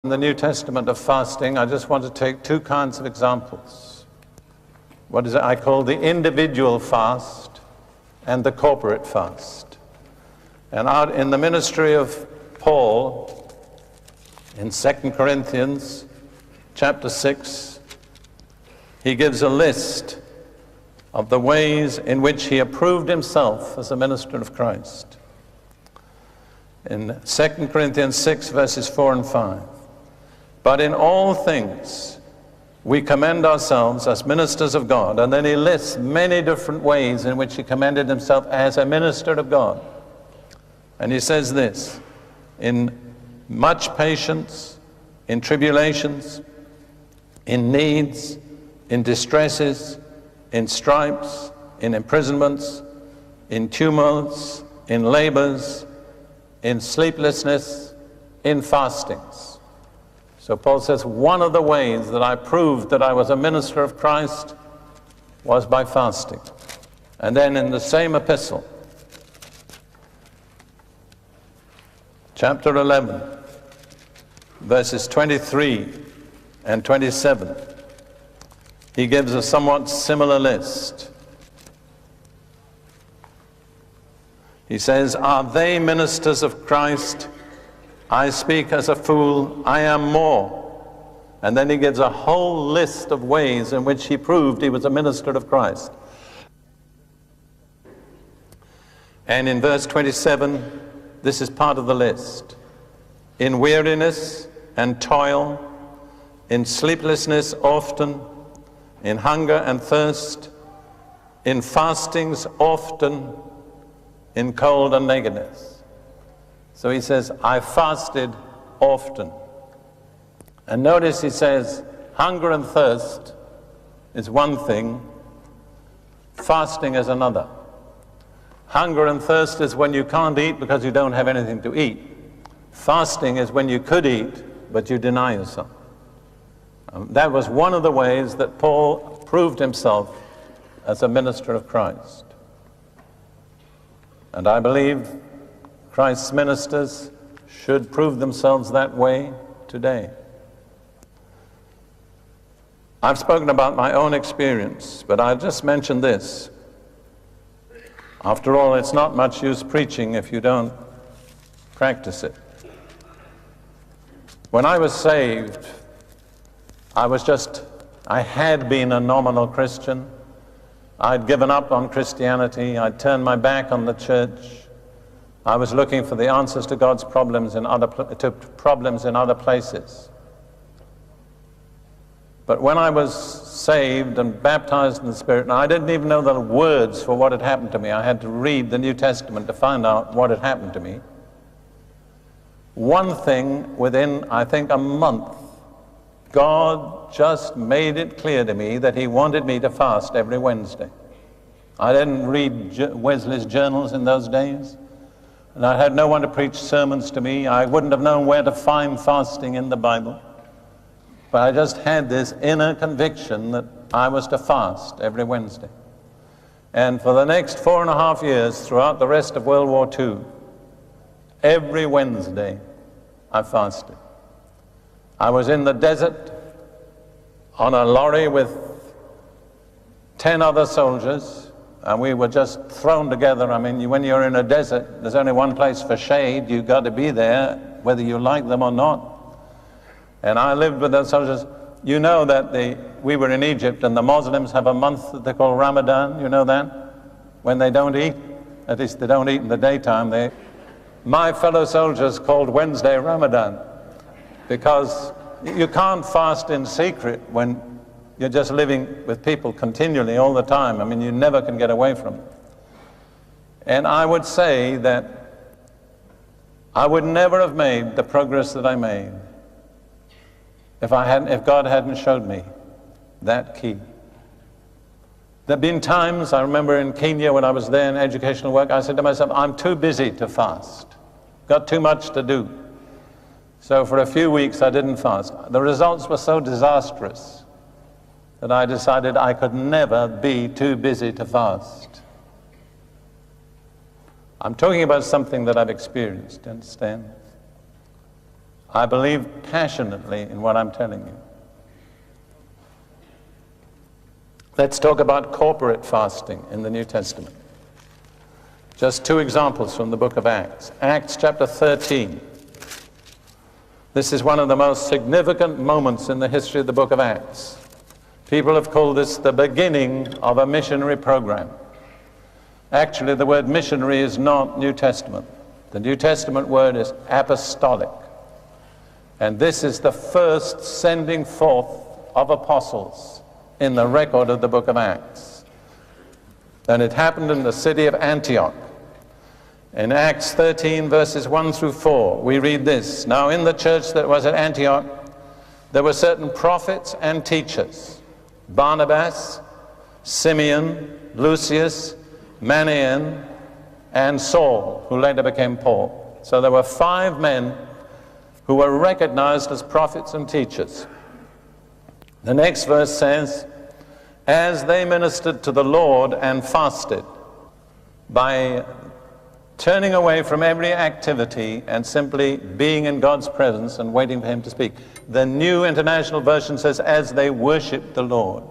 In the New Testament of fasting, I just want to take two kinds of examples. What is it I call the individual fast and the corporate fast. And out in the ministry of Paul, in 2 Corinthians chapter 6, he gives a list of the ways in which he approved himself as a minister of Christ. In 2 Corinthians 6, verses 4 and 5. But in all things, we commend ourselves as ministers of God. And then he lists many different ways in which he commended himself as a minister of God. And he says this, in much patience, in tribulations, in needs, in distresses, in stripes, in imprisonments, in tumults, in labors, in sleeplessness, in fastings. So Paul says, one of the ways that I proved that I was a minister of Christ was by fasting. And then in the same epistle, chapter 11, verses 23 and 27, he gives a somewhat similar list. He says, are they ministers of Christ? I speak as a fool, I am more. And then he gives a whole list of ways in which he proved he was a minister of Christ. And in verse 27, this is part of the list. In weariness and toil, in sleeplessness often, in hunger and thirst, in fastings often, in cold and nakedness. So he says, I fasted often. And notice he says, hunger and thirst is one thing, fasting is another. Hunger and thirst is when you can't eat because you don't have anything to eat. Fasting is when you could eat, but you deny yourself. That was one of the ways that Paul proved himself as a minister of Christ. And I believe Christ's ministers should prove themselves that way today. I've spoken about my own experience, but I'll just mention this. After all, it's not much use preaching if you don't practice it. When I was saved, I had been a nominal Christian. I'd given up on Christianity. I'd turned my back on the church. I was looking for the answers to God's problems in other places. But when I was saved and baptized in the Spirit, and I didn't even know the words for what had happened to me. I had to read the New Testament to find out what had happened to me. One thing within, I think, a month, God just made it clear to me that he wanted me to fast every Wednesday. I didn't read Wesley's journals in those days. And I had no one to preach sermons to me. I wouldn't have known where to find fasting in the Bible. But I just had this inner conviction that I was to fast every Wednesday. And for the next 4.5 years, throughout the rest of World War II, every Wednesday I fasted. I was in the desert on a lorry with 10 other soldiers. And we were just thrown together. I mean, when you're in a desert, there's only one place for shade. You've got to be there, whether you like them or not. And I lived with those soldiers. You know that we were in Egypt, and the Muslims have a month that they call Ramadan. You know that? When they don't eat. At least they don't eat in the daytime. My fellow soldiers called Wednesday Ramadan, because you can't fast in secret when you're just living with people continually all the time. I mean, you never can get away from it. And I would say that I would never have made the progress that I made if God hadn't showed me that key. There have been times, I remember in Kenya when I was there in educational work, I said to myself, I'm too busy to fast. Got too much to do. So for a few weeks I didn't fast. The results were so disastrous that I decided I could never be too busy to fast. I'm talking about something that I've experienced, understand? I believe passionately in what I'm telling you. Let's talk about corporate fasting in the New Testament. Just two examples from the book of Acts. Acts chapter 13. This is one of the most significant moments in the history of the book of Acts. People have called this the beginning of a missionary program. Actually, the word missionary is not New Testament. The New Testament word is apostolic. And this is the first sending forth of apostles in the record of the book of Acts. And it happened in the city of Antioch. In Acts 13, verses 1 through 4, we read this. Now in the church that was at Antioch, there were certain prophets and teachers: Barnabas, Simeon, Lucius, Manaen, and Saul, who later became Paul. So there were 5 men who were recognized as prophets and teachers. The next verse says, as they ministered to the Lord and fasted, by turning away from every activity and simply being in God's presence and waiting for him to speak. The New International Version says, as they worshiped the Lord.